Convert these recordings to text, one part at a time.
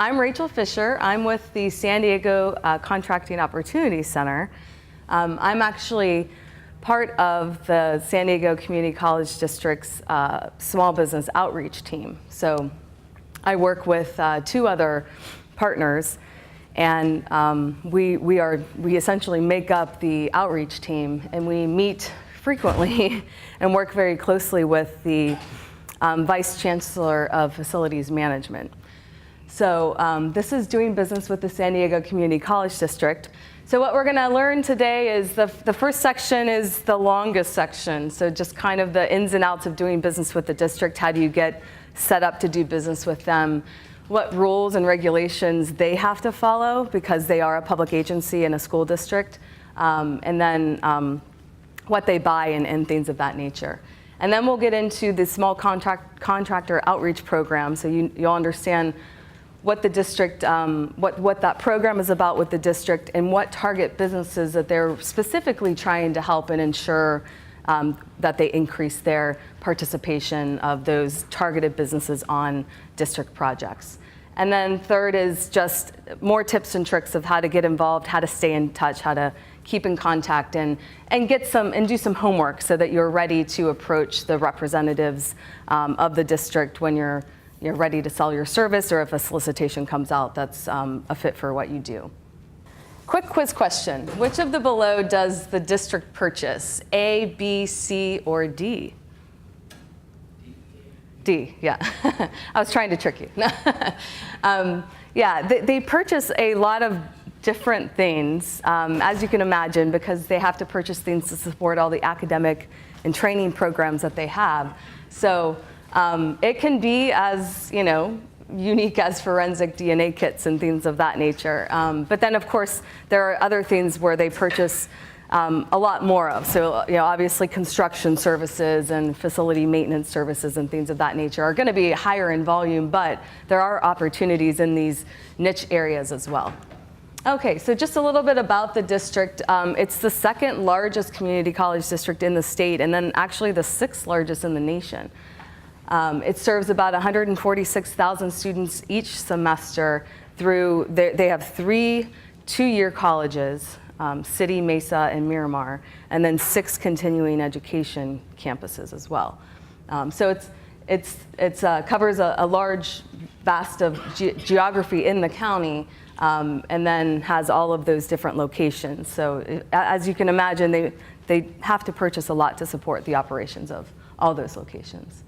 I'm Rachel Fischer. I'm with the San Diego Contracting Opportunities Center. I'm actually part of the San Diego Community College District's small business outreach team. So I work with two other partners, and we essentially make up the outreach team, and we meet frequently and work very closely with the Vice Chancellor of Facilities Management. So this is doing business with the San Diego Community College District. So what we're going to learn today is the first section is the longest section. So just kind of the ins and outs of doing business with the district. How do you get set up to do business with them? What rules and regulations they have to follow because they are a public agency in a school district. And then what they buy and things of that nature. And then we'll get into the small contractor outreach program, so you'll understand what the district, what that program is about with the district, and what target businesses that they're specifically trying to help and ensure that they increase their participation of those targeted businesses on district projects. And then third is just more tips and tricks of how to get involved, how to stay in touch, how to keep in contact, and do some homework so that you're ready to approach the representatives of the district when you're ready to sell your service, or if a solicitation comes out that's a fit for what you do. Quick quiz question. Which of the below does the district purchase? A, B, C, or D? D, yeah. I was trying to trick you. Yeah, they purchase a lot of different things, as you can imagine, because they have to purchase things to support all the academic and training programs that they have. So it can be as, unique as forensic DNA kits and things of that nature. But then, of course, there are other things where they purchase a lot more of. So, obviously construction services and facility maintenance services and things of that nature are going to be higher in volume, but there are opportunities in these niche areas as well. Okay, so just a little bit about the district. It's the second largest community college district in the state, and then actually the sixth largest in the nation. It serves about 146,000 students each semester through, they have 3 two-year colleges, City, Mesa, and Miramar, and then 6 continuing education campuses as well. So it covers a large, vast of geography in the county, and then has all of those different locations. So as you can imagine, they have to purchase a lot to support the operations of all those locations.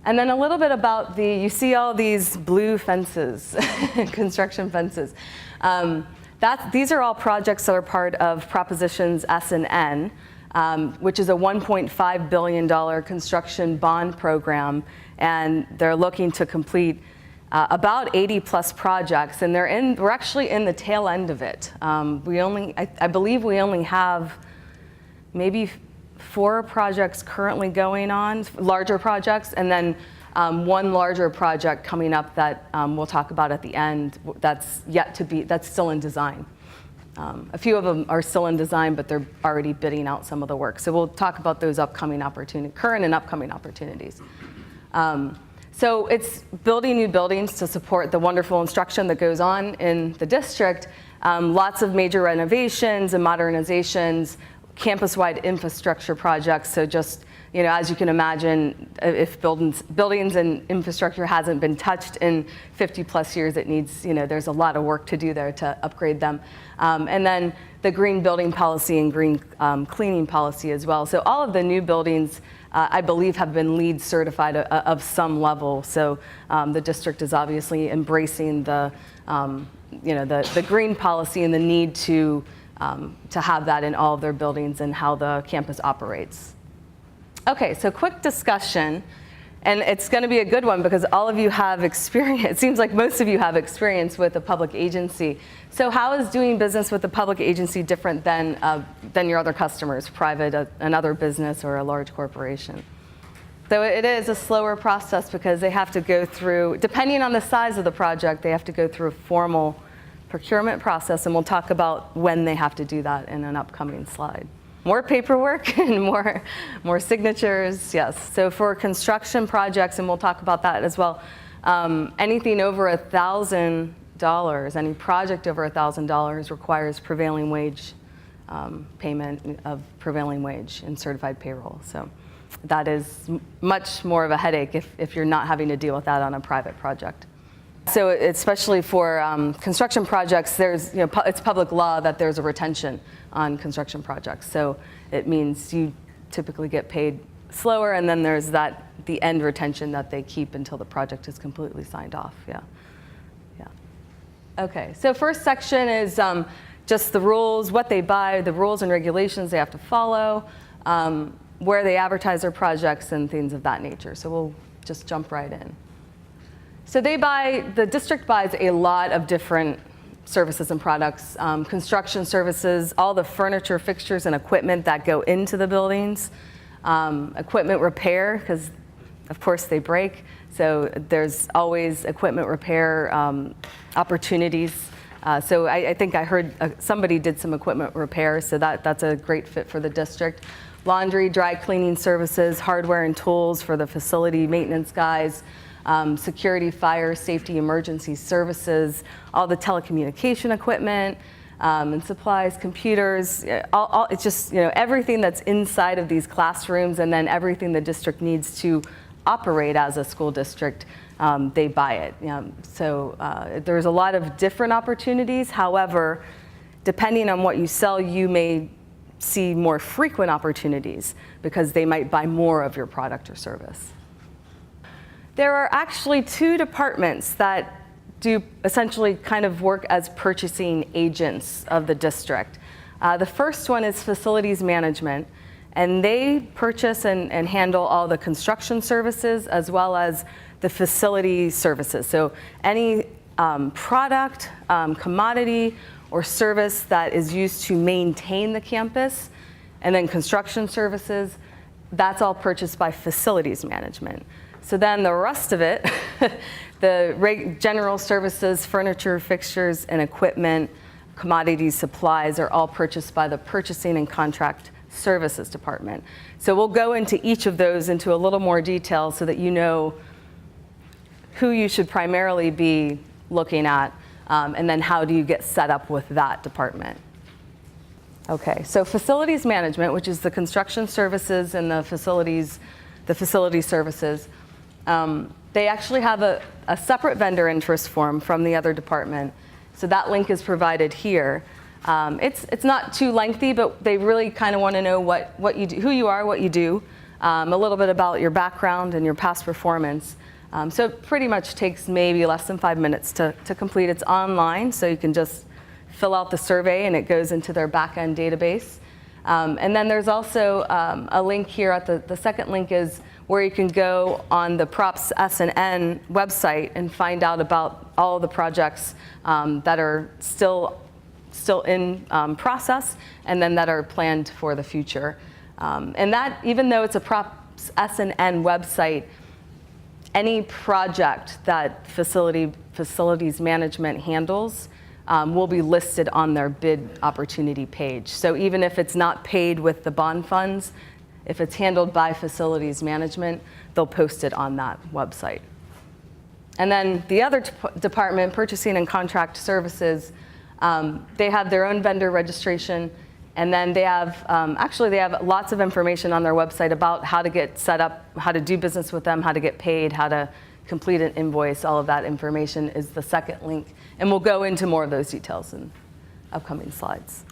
And then a little bit about you see all these blue fences, construction fences. These are all projects that are part of Propositions S and N, which is a $1.5 billion construction bond program, and they're looking to complete about 80 plus projects, and we're actually in the tail end of it. I believe we only have maybe 4 projects currently going on, larger projects, and then 1 larger project coming up that we'll talk about at the end that's still in design. A few of them are still in design, but they're already bidding out some of the work. So we'll talk about those current and upcoming opportunities. So it's building new buildings to support the wonderful instruction that goes on in the district. Lots of major renovations and modernizations, campus-wide infrastructure projects. So just, as you can imagine, if buildings and infrastructure hasn't been touched in 50 plus years, it needs, there's a lot of work to do there to upgrade them. And then the green building policy and green cleaning policy as well. So all of the new buildings, I believe, have been LEED certified of some level. So the district is obviously embracing the green policy and the need to have that in all of their buildings and how the campus operates. Okay, so quick discussion, and it's going to be a good one because all of you have experience. It seems like most of you have experience with a public agency. So how is doing business with a public agency different than your other customers, private, another business, or a large corporation? So it is a slower process because they have to go through, depending on the size of the project, they have to go through a formal procurement process, and we'll talk about when they have to do that in an upcoming slide. More paperwork and more signatures, yes. So for construction projects, and we'll talk about that as well, Anything over $1,000, any project over $1,000 requires prevailing wage payment of prevailing wage and certified payroll. So that is much more of a headache if you're not having to deal with that on a private project. So especially for construction projects, it's public law that there's a retention on construction projects. So it means you typically get paid slower, and then there's the end retention that they keep until the project is completely signed off. Yeah. Okay, so first section is just the rules, what they buy, the rules and regulations they have to follow, where they advertise their projects, and things of that nature. So we'll just jump right in. So the district buys a lot of different services and products, construction services, all the furniture, fixtures, and equipment that go into the buildings, equipment repair, because of course they break, so there's always equipment repair opportunities. So I think I heard somebody did some equipment repair, so that's a great fit for the district. Laundry, dry cleaning services, hardware and tools for the facility maintenance guys, security, fire, safety, emergency services, all the telecommunication equipment, and supplies, computers, it's just everything that's inside of these classrooms, and then everything the district needs to operate as a school district, they buy it. So there's a lot of different opportunities. However, depending on what you sell, you may see more frequent opportunities because they might buy more of your product or service. There are actually two departments that do essentially kind of work as purchasing agents of the district. The first one is facilities management, and they purchase and handle all the construction services as well as the facility services. So any product, commodity, or service that is used to maintain the campus, and then construction services, that's all purchased by facilities management. So then the rest of it, the general services, furniture, fixtures, and equipment, commodities, supplies are all purchased by the Purchasing and Contract Services Department. So we'll go into each of those into a little more detail so that you know who you should primarily be looking at, and then how do you get set up with that department. Okay, so facilities management, which is the construction services and the facility services, they actually have a separate vendor interest form from the other department. So that link is provided here. It's not too lengthy, but they really kind of want to know what you do, who you are, what you do, a little bit about your background and your past performance. So it pretty much takes maybe less than 5 minutes to complete. It's online, so you can just fill out the survey and it goes into their back-end database. And then there's also a link here at the second link is where you can go on the Props S&N website and find out about all the projects that are still in process and then that are planned for the future. And that, even though it's a Props S&N website, any project that facilities management handles will be listed on their bid opportunity page. So even if it's not paid with the bond funds, if it's handled by facilities management, they'll post it on that website. And then the other department, Purchasing and Contract Services, they have their own vendor registration, and then they have, actually they have lots of information on their website about how to get set up, how to do business with them, how to get paid, how to complete an invoice. All of that information is the second link. And we'll go into more of those details in upcoming slides.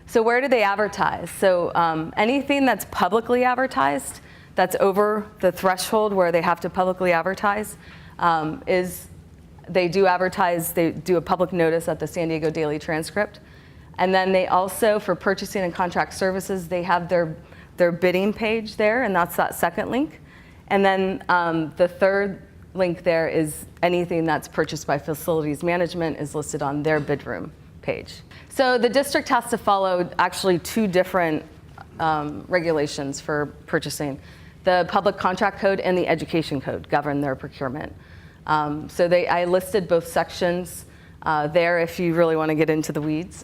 So where do they advertise? So anything that's publicly advertised, that's over the threshold where they have to publicly advertise, they do advertise, they do a public notice at the San Diego Daily Transcript. And then they also, for Purchasing and Contract Services, they have their bidding page there, and that's that second link. And then the third link there is anything that's purchased by facilities management is listed on their bid room page. So the district has to follow actually two different regulations for purchasing. The Public Contract Code and the Education Code govern their procurement. So I listed both sections there if you really want to get into the weeds.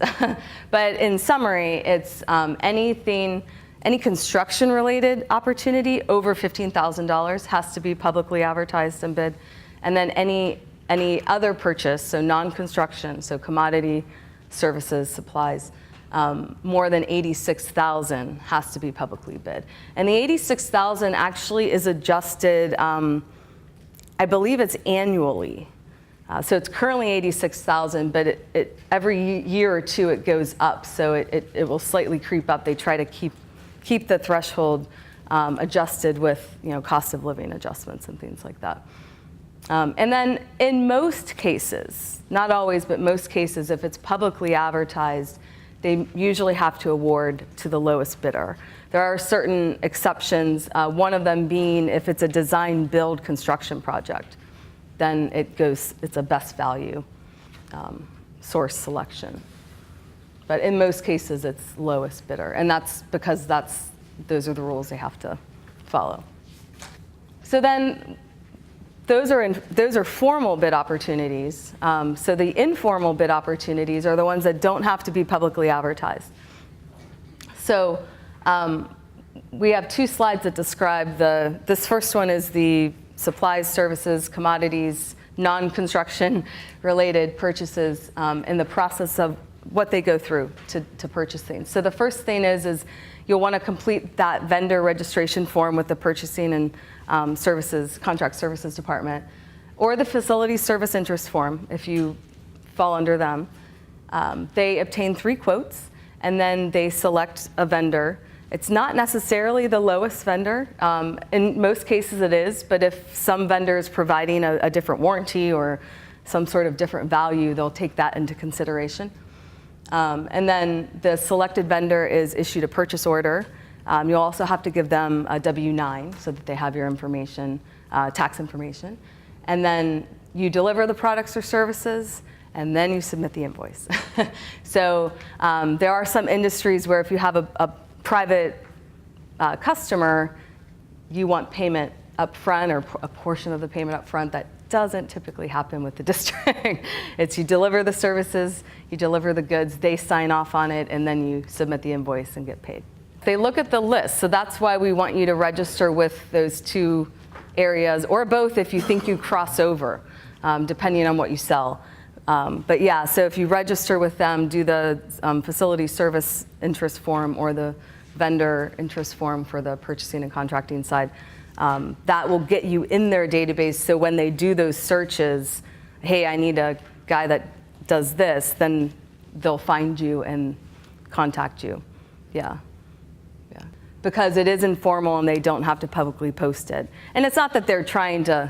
But in summary, it's any construction-related opportunity over $15,000 has to be publicly advertised and bid. And then any other purchase, so non-construction, so commodity, services, supplies, more than 86,000 has to be publicly bid. And the 86,000 actually is adjusted, I believe it's annually. So it's currently 86,000, but every year or two it goes up, so it will slightly creep up. They try to keep the threshold adjusted with cost of living adjustments and things like that. And then in most cases, not always, but most cases, if it's publicly advertised, they usually have to award to the lowest bidder. There are certain exceptions, one of them being if it's a design build construction project, then it's a best value source selection. But in most cases, it's lowest bidder, and that's because those are the rules they have to follow. So then those are formal bid opportunities. So the informal bid opportunities are the ones that don't have to be publicly advertised. So we have two slides that describe this first one is the supplies, services, commodities, non-construction related purchases, and the process of what they go through to purchase things. So the first thing is you'll want to complete that vendor registration form with the purchasing and contract services department, or the facility service interest form if you fall under them. They obtain 3 quotes, and then they select a vendor. It's not necessarily the lowest vendor. In most cases it is, but if some vendor is providing a different warranty or some sort of different value, they'll take that into consideration. And then the selected vendor is issued a purchase order. You'll also have to give them a W-9 so that they have your information, tax information. And then you deliver the products or services, and then you submit the invoice. So there are some industries where if you have a private customer, you want payment up front or a portion of the payment up front. That doesn't typically happen with the district. It's you deliver the services, you deliver the goods, they sign off on it, and then you submit the invoice and get paid. They look at the list, so that's why we want you to register with those 2 areas, or both if you think you cross over, depending on what you sell. But yeah, so if you register with them, do the facility service interest form or the vendor interest form for the purchasing and contracting side, that will get you in their database, so when they do those searches, hey, I need a guy that does this, then they'll find you and contact you. Yeah. Because it is informal and they don't have to publicly post it. And it's not that they're trying to,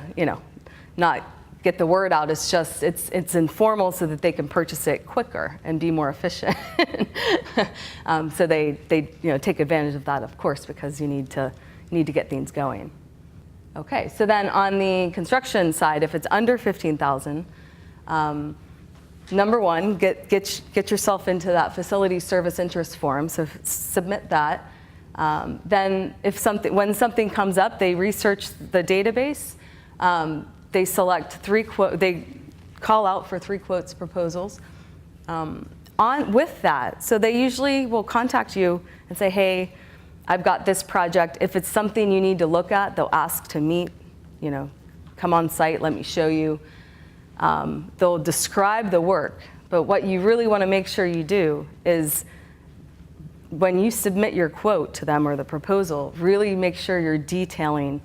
not get the word out. It's just, it's informal so that they can purchase it quicker and be more efficient. So they take advantage of that, of course, because you need to get things going. Okay, so then on the construction side, if it's under 15,000, number one, get yourself into that facility service interest form. So submit that. Then when something comes up, they research the database. They select 3 quotes. They call out for 3 quotes proposals. With that, so they usually will contact you and say, hey, I've got this project. If it's something you need to look at, they'll ask to meet. Come on site, let me show you. They'll describe the work, but what you really want to make sure you do is when you submit your quote to them or the proposal, really make sure you're detailing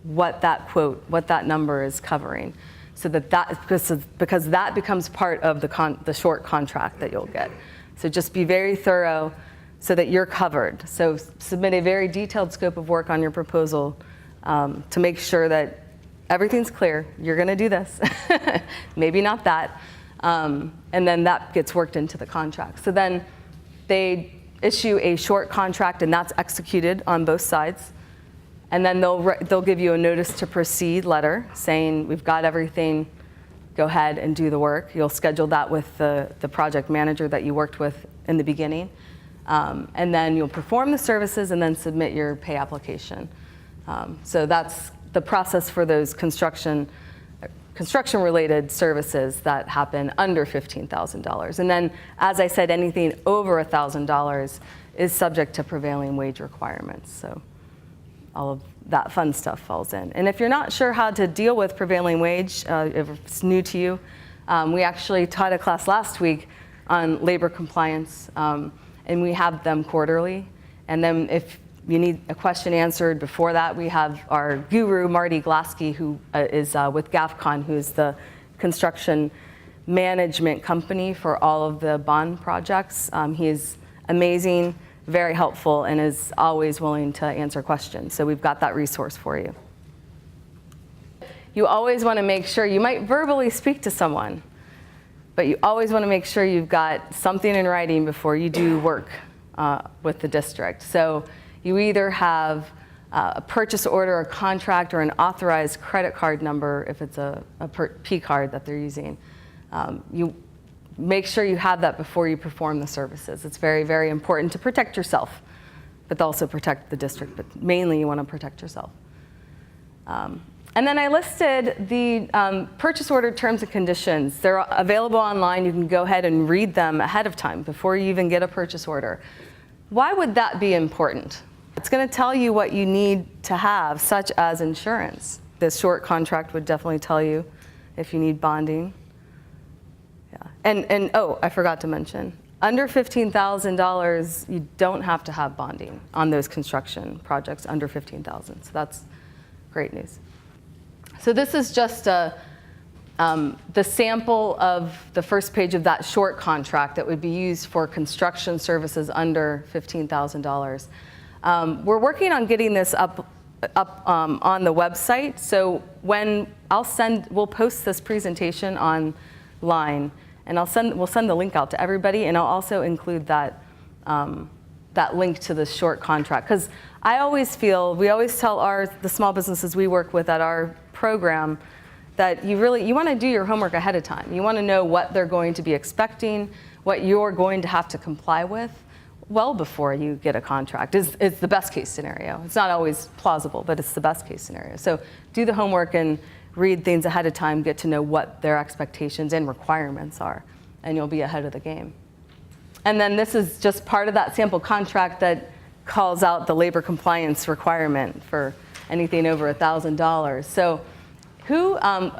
what that quote, what that number is covering, so because that becomes part of the short contract that you'll get. So just be very thorough so that you're covered. So submit a very detailed scope of work on your proposal to make sure that everything's clear. You're going to do this, maybe not that, and then that gets worked into the contract. So then they issue a short contract, and that's executed on both sides. And then they'll give you a notice to proceed letter saying, we've got everything, go ahead and do the work. You'll schedule that with the project manager that you worked with in the beginning. And then you'll perform the services and then submit your pay application. So that's the process for those construction-related services that happen under $15,000. And then, as I said, anything over $1,000 is subject to prevailing wage requirements. So all of that fun stuff falls in. And if you're not sure how to deal with prevailing wage, if it's new to you, we actually taught a class last week on labor compliance, and we have them quarterly. And then if you need a question answered before that, we have our guru, Marty Glaske, who is with GAFCON, who is the construction management company for all of the bond projects. He is amazing, very helpful, and is always willing to answer questions. So we've got that resource for you. You always want to make sure, you might verbally speak to someone, but you always want to make sure you've got something in writing before you do work with the district. So you either have a purchase order, a contract, or an authorized credit card number if it's a P card that they're using. You make sure you have that before you perform the services. It's very, very important to protect yourself, but also protect the district. But mainly you want to protect yourself. And then I listed the purchase order terms and conditions. They're available online. You can go ahead and read them ahead of time before you even get a purchase order. Why would that be important? It's going to tell you what you need to have, such as insurance. This short contract would definitely tell you if you need bonding. Yeah. And oh, I forgot to mention, under $15,000, you don't have to have bonding on those construction projects under $15,000. So that's great news. So this is just the sample of the first page of that short contract that would be used for construction services under $15,000. We're working on getting this up on the website. So when we'll post this presentation online, and we'll send the link out to everybody, and I'll also include that link to the short contract. Because I always feel, we always tell the small businesses we work with at our program that you want to do your homework ahead of time. You want to know what they're going to be expecting, what you're going to have to comply with well before you get a contract. It's the best case scenario. It's not always plausible, but it's the best case scenario. So do the homework and read things ahead of time, get to know what their expectations and requirements are, and you'll be ahead of the game. And then this is just part of that sample contract that calls out the labor compliance requirement for anything over $1,000. So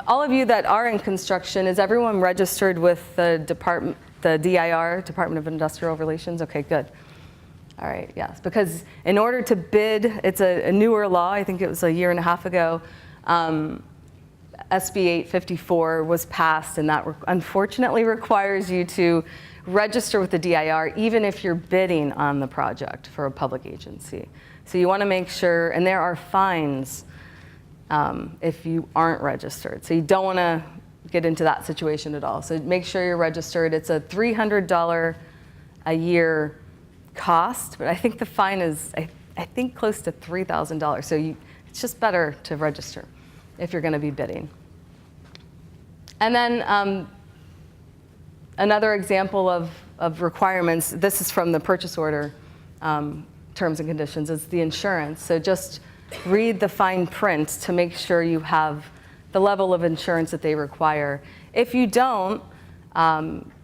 all of you that are in construction, is everyone registered with the department, the DIR, Department of Industrial Relations? Okay, good. All right, yes, because in order to bid, it's a newer law, I think it was a year and a half ago, SB 854 was passed, and that unfortunately requires you to register with the DIR even if you're bidding on the project for a public agency. So you want to make sure, and there are fines if you aren't registered. So you don't want to get into that situation at all. So make sure you're registered. It's a $300 a year cost, but I think the fine is, I think, close to $3,000. So it's just better to register if you're going to be bidding. And then another example of requirements, this is from the purchase order terms and conditions, is the insurance. So just read the fine print to make sure you have the level of insurance that they require. If you don't,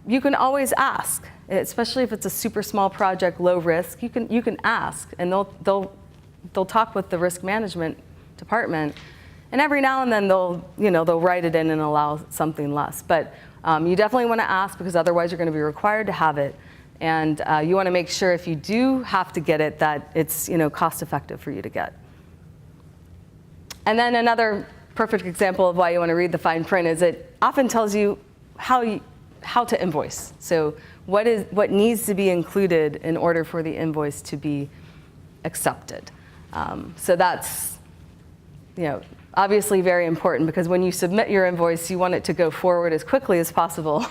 you can always ask, especially if it's a super small project, low risk. You can ask, and they'll talk with the risk management department, and every now and then they'll write it in and allow something less. But you definitely want to ask, because otherwise you're going to be required to have it, and you want to make sure if you do have to get it that it's cost effective for you to get. And then another perfect example of why you want to read the fine print is it often tells you how to invoice. So what needs to be included in order for the invoice to be accepted. So that's obviously very important, because when you submit your invoice, you want it to go forward as quickly as possible,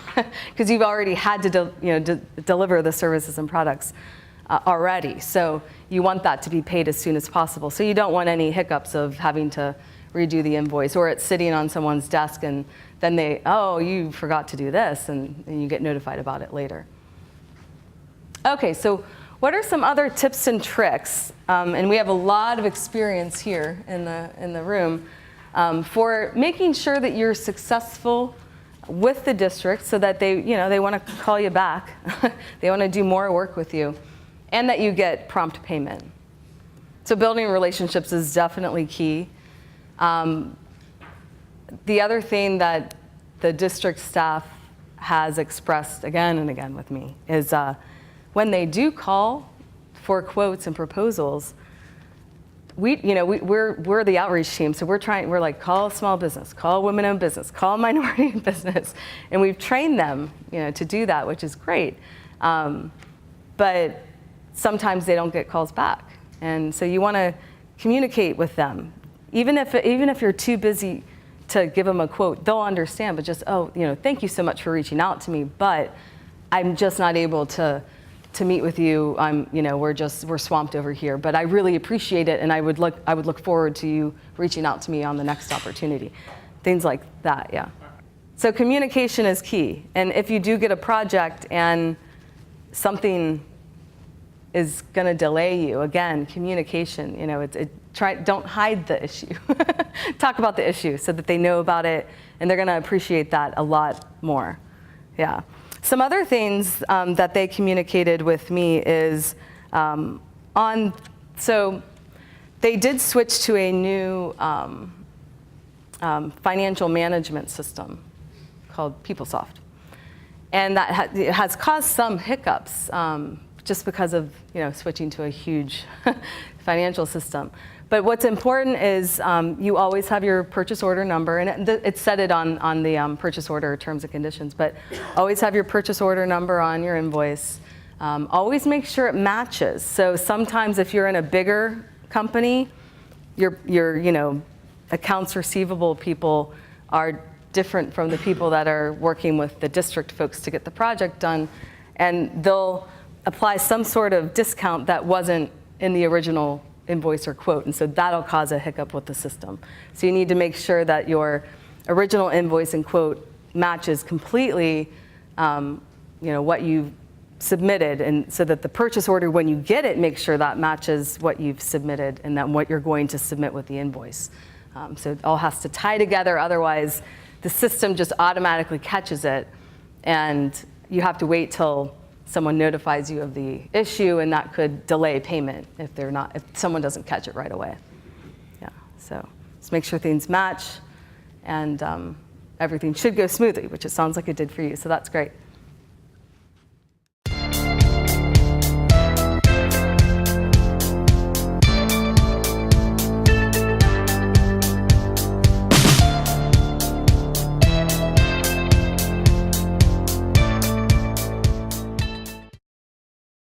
because you've already had to deliver the services and products already. So you want that to be paid as soon as possible. So you don't want any hiccups of having to redo the invoice, or it's sitting on someone's desk and then you forgot to do this, and you get notified about it later. Okay, so what are some other tips and tricks? And we have a lot of experience here in the room for making sure that you're successful with the district, so that they want to call you back, they want to do more work with you, and that you get prompt payment. So building relationships is definitely key. The other thing that the district staff has expressed again and again with me is when they do call for quotes and proposals, we're the outreach team, so we're like, call small business, call women-owned business, call minority business, and we've trained them, to do that, which is great. But sometimes they don't get calls back, and so you want to communicate with them, even if you're too busy to give them a quote, they'll understand. But just thank you so much for reaching out to me, but I'm just not able to meet with you. We're swamped over here, but I really appreciate it, and I would look forward to you reaching out to me on the next opportunity. Things like that, yeah. So communication is key, and if you do get a project and something is going to delay you, again, communication. Don't hide the issue. Talk about the issue so that they know about it, and they're going to appreciate that a lot more. Yeah. Some other things that they communicated with me is so they did switch to a new financial management system called PeopleSoft. And that has caused some hiccups just because of switching to a huge financial system. But what's important is you always have your purchase order number, and it said it on the purchase order terms and conditions, but always have your purchase order number on your invoice. Always make sure it matches. So sometimes if you're in a bigger company, your accounts receivable people are different from the people that are working with the district folks to get the project done, and they'll apply some sort of discount that wasn't in the original invoice or quote, and so that'll cause a hiccup with the system. So you need to make sure that your original invoice and quote matches completely what you submitted, and so that the purchase order, when you get it, make sure that matches what you've submitted and then what you're going to submit with the invoice. So it all has to tie together, otherwise the system just automatically catches it, and you have to wait till someone notifies you of the issue, and that could delay payment if someone doesn't catch it right away. Yeah, so just make sure things match, and everything should go smoothly, which it sounds like it did for you, so that's great.